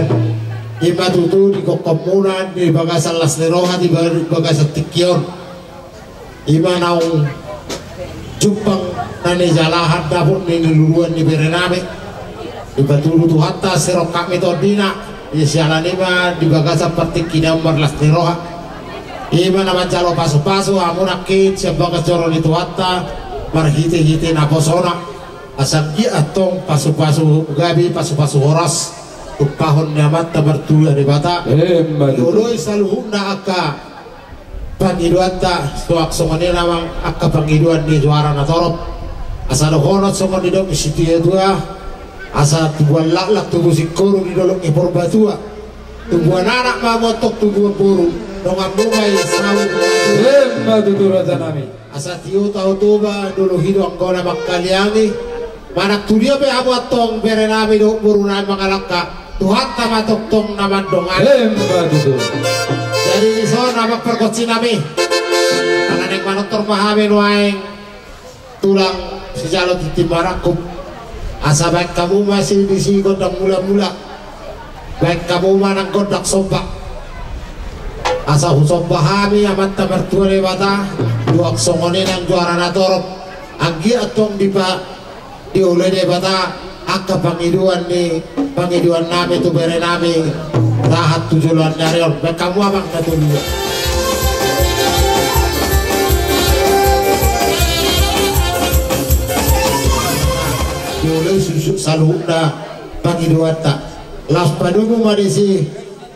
Beren ima tutu di kokomunan di bagasan Las Leroha di bagasan Tikion ima naung jumpang nani jalahan dapur ni luluan di Berename di batulu tu hatta serok kami todina di sialan ima di bagasan Partikina umar Las Leroha ima nama jalo pasu-pasu amunakit siapa kecoron itu hatta marhiti-hiti naposona asaki atong pasu-pasu gabi pasu-pasu horas upahon nyamat tabartu dari bata uloi saluhuna akka pangiduan ta suak songone namang akka pangiduan di juara na torop asa honot songon di dong isitu dua asa tubuan laklak tubuh sikuru di dolong ipor batua tubuan anak mamotok tubuan buru dongan bungai sawu asa tiu tahu tuba dulu hidup anggona makkaliangi manak tudia be abu atong Berename do burunai mangalaka Tuhan tamatok tong nama dongan jadi di sana nama perkoci nami karena neng manotor pahami nuaing tulang sejalo titimbarakum asa baik kamu masih di si gondang mula-mula baik kamu manang gondak sombak asa husok pahami amat tamertua lewata duak songone nang juara natorop agi atong dioleh debata akka pangiduan nami tu Berename rahat tujuan nyarion baik kamu abang natulio dioleh susuk saluhna pangiduan tak las padugu madisi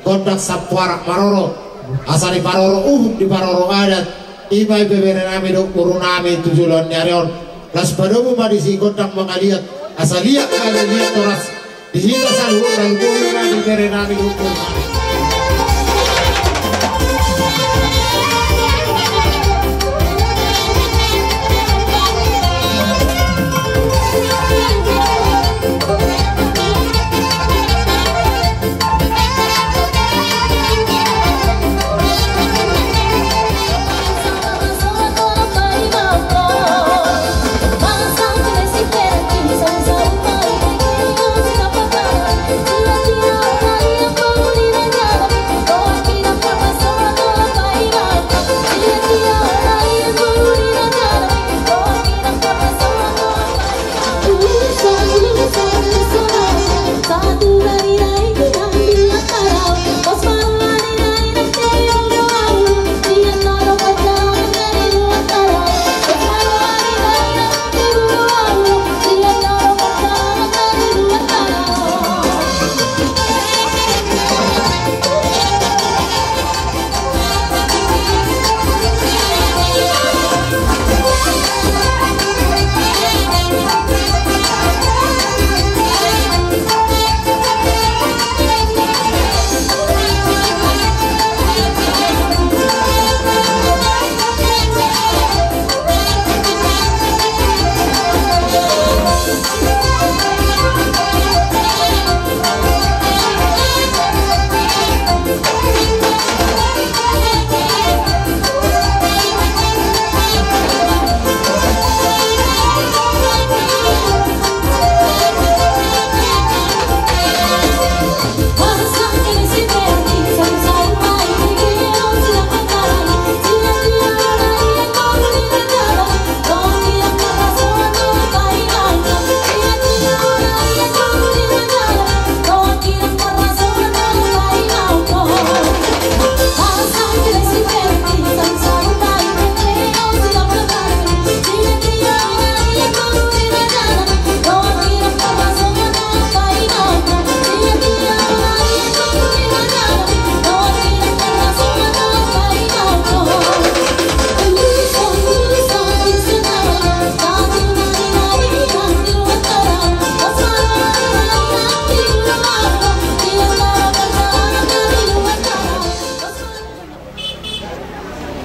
kondak sapuarak maroro asari paroro di paroro adat imai Berename do uruname tujuan nyarion las padugu madisi kondak mangaliat asaliak ada lihat toras di sini saluhna dan uruname di Berename do uruname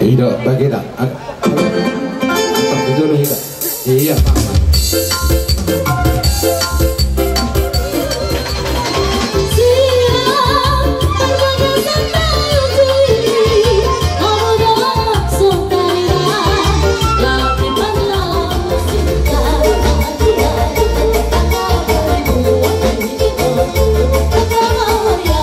Tidak bagi tak. Itu loh tidak. Iya Pak. Yeah.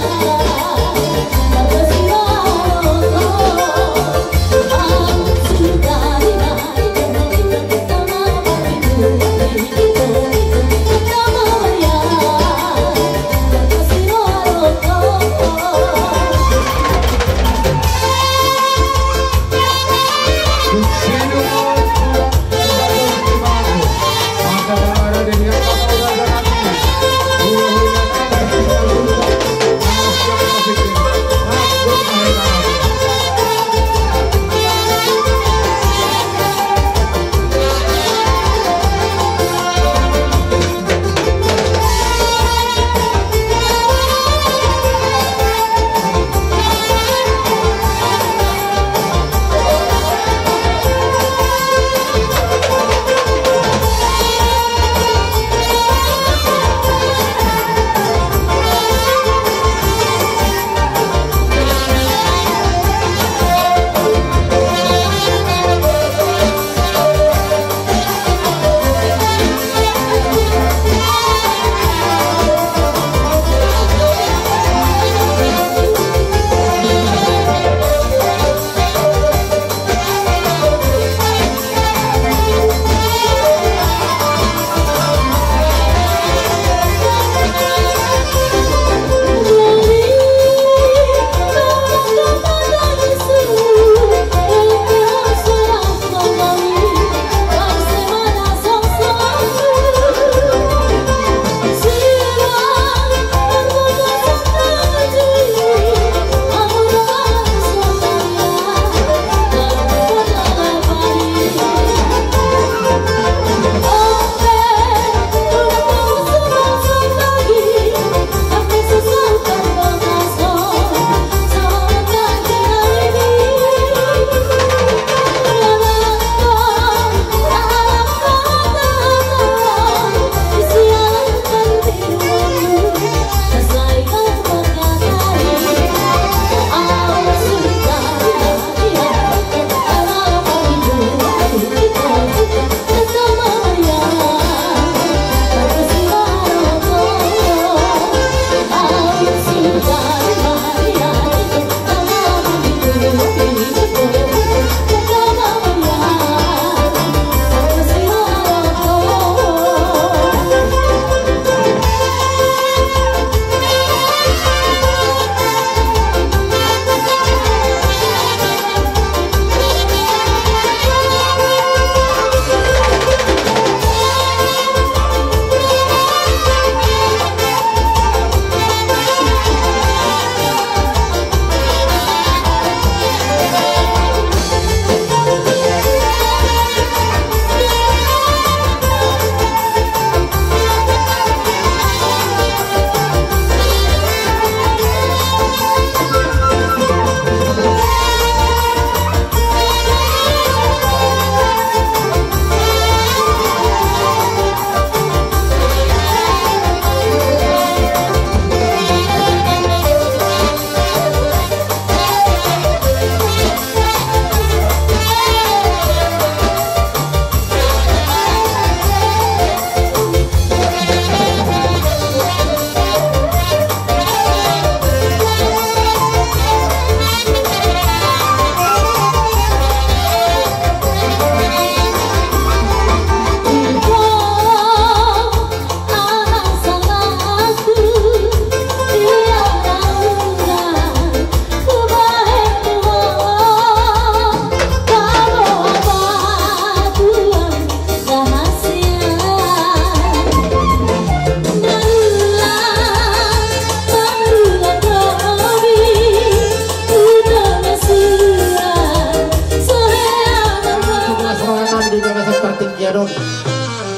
Ramadan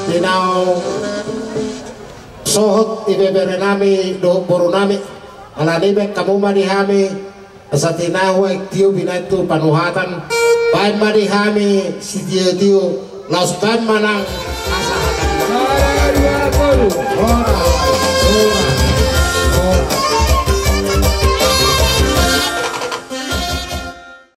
tinau sohot ibebere nami do boru nami alanibe kamu madihami asatinahu ektiu binatu panuhatan bain madihami si tiu laus bain manang asahatan ora